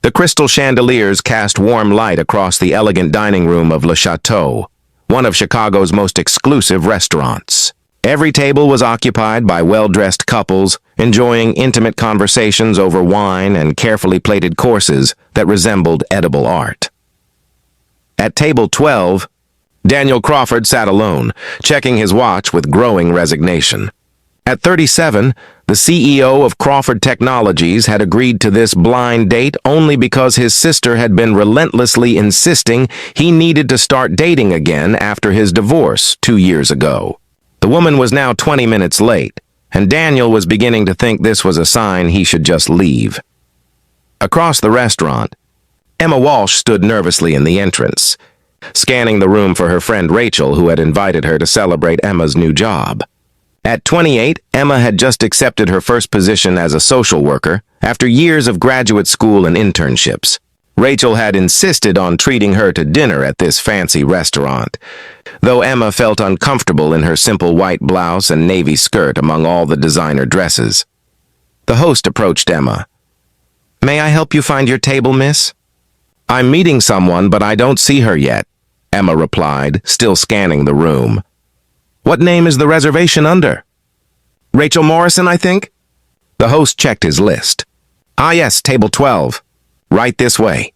The crystal chandeliers cast warm light across the elegant dining room of Le Chateau, one of Chicago's most exclusive restaurants. Every table was occupied by well-dressed couples, enjoying intimate conversations over wine and carefully plated courses that resembled edible art. At table 12, Daniel Crawford sat alone, checking his watch with growing resignation. At 37, the CEO of Crawford Technologies had agreed to this blind date only because his sister had been relentlessly insisting he needed to start dating again after his divorce 2 years ago. The woman was now 20 minutes late, and Daniel was beginning to think this was a sign he should just leave. Across the restaurant, Emma Walsh stood nervously in the entrance, scanning the room for her friend Rachel, who had invited her to celebrate Emma's new job. At 28, Emma had just accepted her first position as a social worker after years of graduate school and internships. Rachel had insisted on treating her to dinner at this fancy restaurant, though Emma felt uncomfortable in her simple white blouse and navy skirt among all the designer dresses. The host approached Emma. "May I help you find your table, miss?" "I'm meeting someone, but I don't see her yet," Emma replied, still scanning the room. "What name is the reservation under?" "Rachel Morrison, I think." The host checked his list. "Ah yes, table 12. Right this way."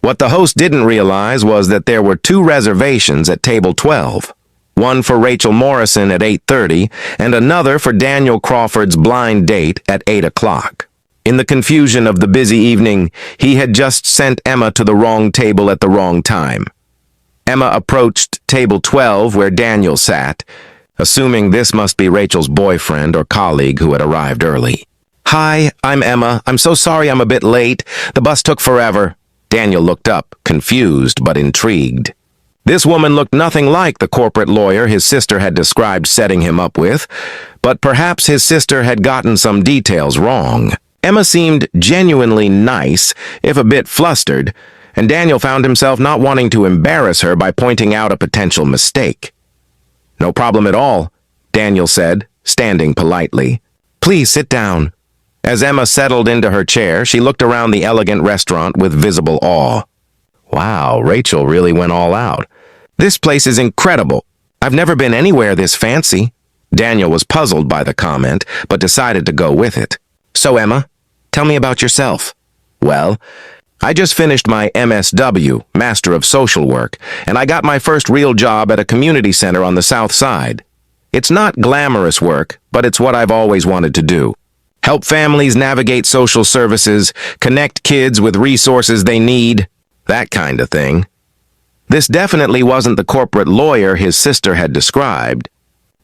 What the host didn't realize was that there were 2 reservations at table 12, one for Rachel Morrison at 8:30 and another for Daniel Crawford's blind date at 8 o'clock. In the confusion of the busy evening, he had just sent Emma to the wrong table at the wrong time. Emma approached table 12 where Daniel sat, assuming this must be Rachel's boyfriend or colleague who had arrived early. "Hi, I'm Emma. I'm so sorry I'm a bit late. The bus took forever." Daniel looked up, confused but intrigued. This woman looked nothing like the corporate lawyer his sister had described setting him up with, but perhaps his sister had gotten some details wrong. Emma seemed genuinely nice, if a bit flustered, and Daniel found himself not wanting to embarrass her by pointing out a potential mistake. "No problem at all," Daniel said, standing politely. "Please sit down." As Emma settled into her chair, she looked around the elegant restaurant with visible awe. "Wow, Rachel really went all out. This place is incredible. I've never been anywhere this fancy." Daniel was puzzled by the comment, but decided to go with it. "So, Emma, tell me about yourself." "Well, I just finished my MSW, Master of Social Work, and I got my first real job at a community center on the South Side. It's not glamorous work, but it's what I've always wanted to do. Help families navigate social services, connect kids with resources they need, that kind of thing." This definitely wasn't the corporate lawyer his sister had described,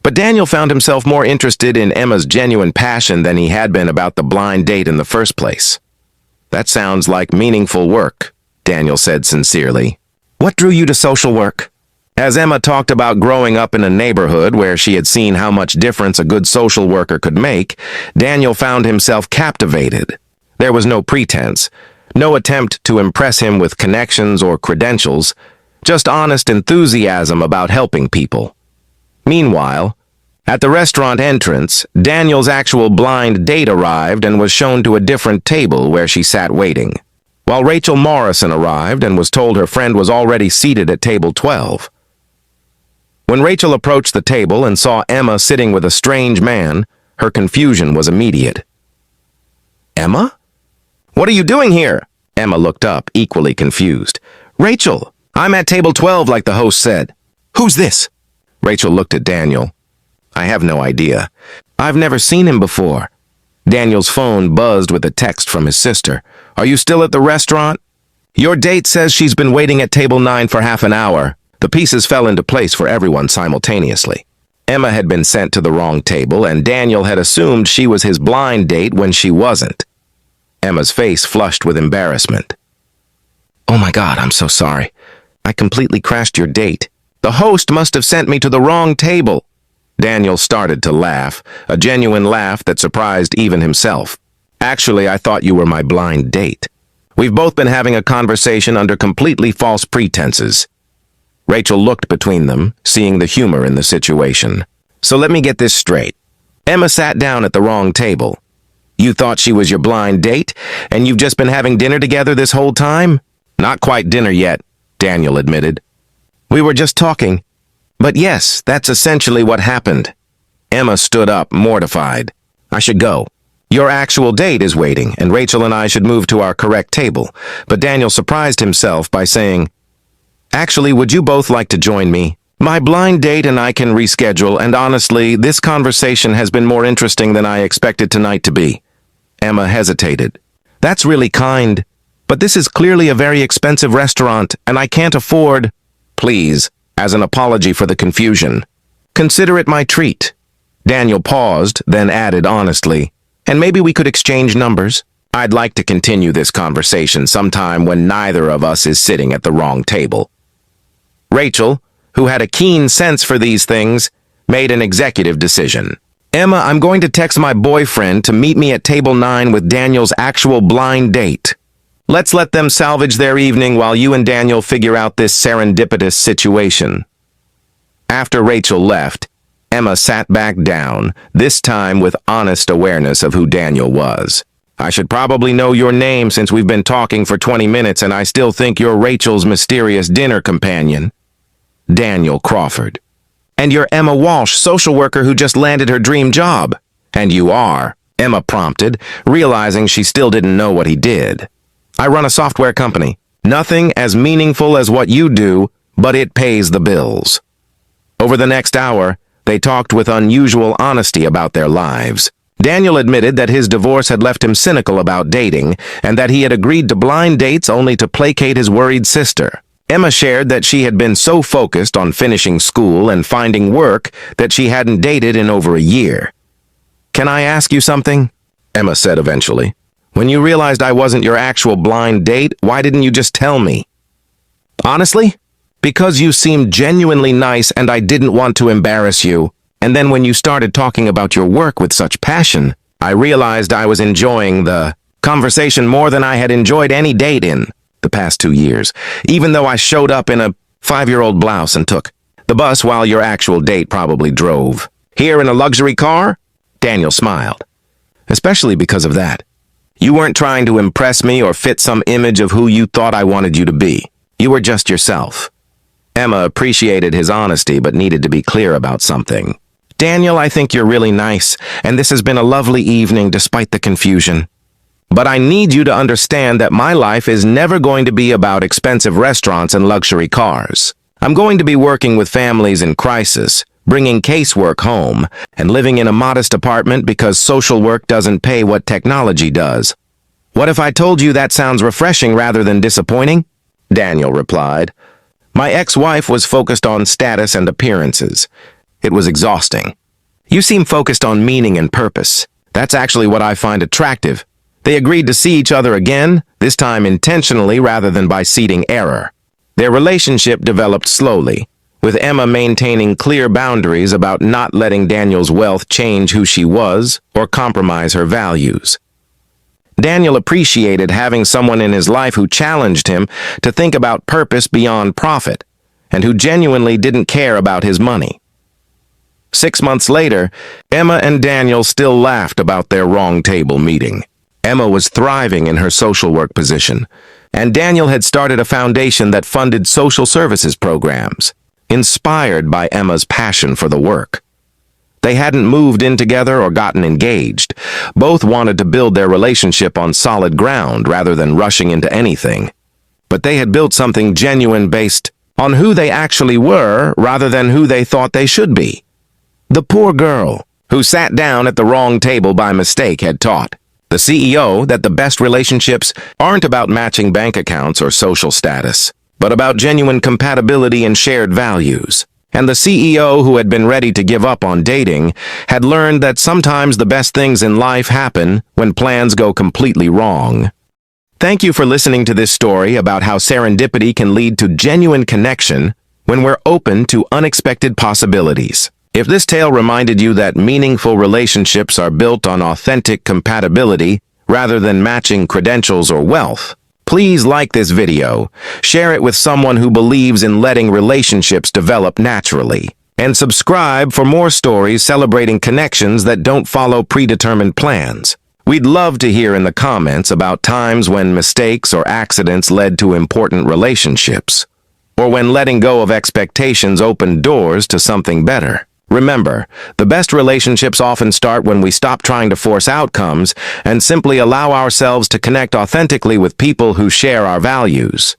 but Daniel found himself more interested in Emma's genuine passion than he had been about the blind date in the first place. "That sounds like meaningful work," Daniel said sincerely. "What drew you to social work?" As Emma talked about growing up in a neighborhood where she had seen how much difference a good social worker could make, Daniel found himself captivated. There was no pretense, no attempt to impress him with connections or credentials, just honest enthusiasm about helping people. Meanwhile, at the restaurant entrance, Daniel's actual blind date arrived and was shown to a different table where she sat waiting, while Rachel Morrison arrived and was told her friend was already seated at table 12. When Rachel approached the table and saw Emma sitting with a strange man, her confusion was immediate. "Emma? What are you doing here?" Emma looked up, equally confused. "Rachel, I'm at table 12 like the host said." "Who's this?" Rachel looked at Daniel. "I have no idea. I've never seen him before." Daniel's phone buzzed with a text from his sister. "Are you still at the restaurant?" "Your date says she's been waiting at table 9 for half an hour." The pieces fell into place for everyone simultaneously. Emma had been sent to the wrong table, and Daniel had assumed she was his blind date when she wasn't. Emma's face flushed with embarrassment. "Oh my God, I'm so sorry. I completely crashed your date. The host must have sent me to the wrong table." Daniel started to laugh, a genuine laugh that surprised even himself. "Actually, I thought you were my blind date. We've both been having a conversation under completely false pretenses." Rachel looked between them, seeing the humor in the situation. "So let me get this straight. Emma sat down at the wrong table. You thought she was your blind date, and you've just been having dinner together this whole time? Not quite dinner yet, Daniel admitted. We were just talking. But yes, that's essentially what happened. Emma stood up, mortified. I should go. Your actual date is waiting, and Rachel and I should move to our correct table. But Daniel surprised himself by saying, Actually, would you both like to join me? My blind date and I can reschedule, and honestly, this conversation has been more interesting than I expected tonight to be. Emma hesitated. That's really kind, but this is clearly a very expensive restaurant, and I can't afford... Please, as an apology for the confusion, consider it my treat. Daniel paused, then added honestly, and maybe we could exchange numbers. I'd like to continue this conversation sometime when neither of us is sitting at the wrong table. Rachel, who had a keen sense for these things, made an executive decision. Emma, I'm going to text my boyfriend to meet me at table 9 with Daniel's actual blind date. Let's let them salvage their evening while you and Daniel figure out this serendipitous situation. After Rachel left, Emma sat back down, this time with honest awareness of who Daniel was. I should probably know your name since we've been talking for 20 minutes and I still think you're Rachel's mysterious dinner companion. Daniel Crawford. And you're Emma Walsh, social worker who just landed her dream job. And you are, Emma prompted, realizing she still didn't know what he did. I run a software company. Nothing as meaningful as what you do, but it pays the bills. Over the next hour, they talked with unusual honesty about their lives. Daniel admitted that his divorce had left him cynical about dating, and that he had agreed to blind dates only to placate his worried sister. Emma shared that she had been so focused on finishing school and finding work that she hadn't dated in over a year. Can I ask you something? Emma said eventually. When you realized I wasn't your actual blind date, why didn't you just tell me? Honestly? Because you seemed genuinely nice and I didn't want to embarrass you. And then when you started talking about your work with such passion, I realized I was enjoying the conversation more than I had enjoyed any date in the past 2 years, even though I showed up in a 5-year-old blouse and took the bus while your actual date probably drove. Here in a luxury car? Daniel smiled. Especially because of that. You weren't trying to impress me or fit some image of who you thought I wanted you to be. You were just yourself. Emma appreciated his honesty but needed to be clear about something. Daniel, I think you're really nice, and this has been a lovely evening despite the confusion. But I need you to understand that my life is never going to be about expensive restaurants and luxury cars. I'm going to be working with families in crisis, bringing casework home, and living in a modest apartment because social work doesn't pay what technology does. What if I told you that sounds refreshing rather than disappointing? Daniel replied. My ex-wife was focused on status and appearances. It was exhausting. You seem focused on meaning and purpose. That's actually what I find attractive. They agreed to see each other again, this time intentionally rather than by seeding error. Their relationship developed slowly, with Emma maintaining clear boundaries about not letting Daniel's wealth change who she was or compromise her values. Daniel appreciated having someone in his life who challenged him to think about purpose beyond profit, and who genuinely didn't care about his money. 6 months later, Emma and Daniel still laughed about their wrong table meeting. Emma was thriving in her social work position, and Daniel had started a foundation that funded social services programs, inspired by Emma's passion for the work. They hadn't moved in together or gotten engaged. Both wanted to build their relationship on solid ground rather than rushing into anything. But they had built something genuine based on who they actually were rather than who they thought they should be. The poor girl, who sat down at the wrong table by mistake, had taught the CEO that the best relationships aren't about matching bank accounts or social status, but about genuine compatibility and shared values. And the CEO, who had been ready to give up on dating, had learned that sometimes the best things in life happen when plans go completely wrong. Thank you for listening to this story about how serendipity can lead to genuine connection when we're open to unexpected possibilities. If this tale reminded you that meaningful relationships are built on authentic compatibility rather than matching credentials or wealth, please like this video, share it with someone who believes in letting relationships develop naturally, and subscribe for more stories celebrating connections that don't follow predetermined plans. We'd love to hear in the comments about times when mistakes or accidents led to important relationships, or when letting go of expectations opened doors to something better. Remember, the best relationships often start when we stop trying to force outcomes and simply allow ourselves to connect authentically with people who share our values.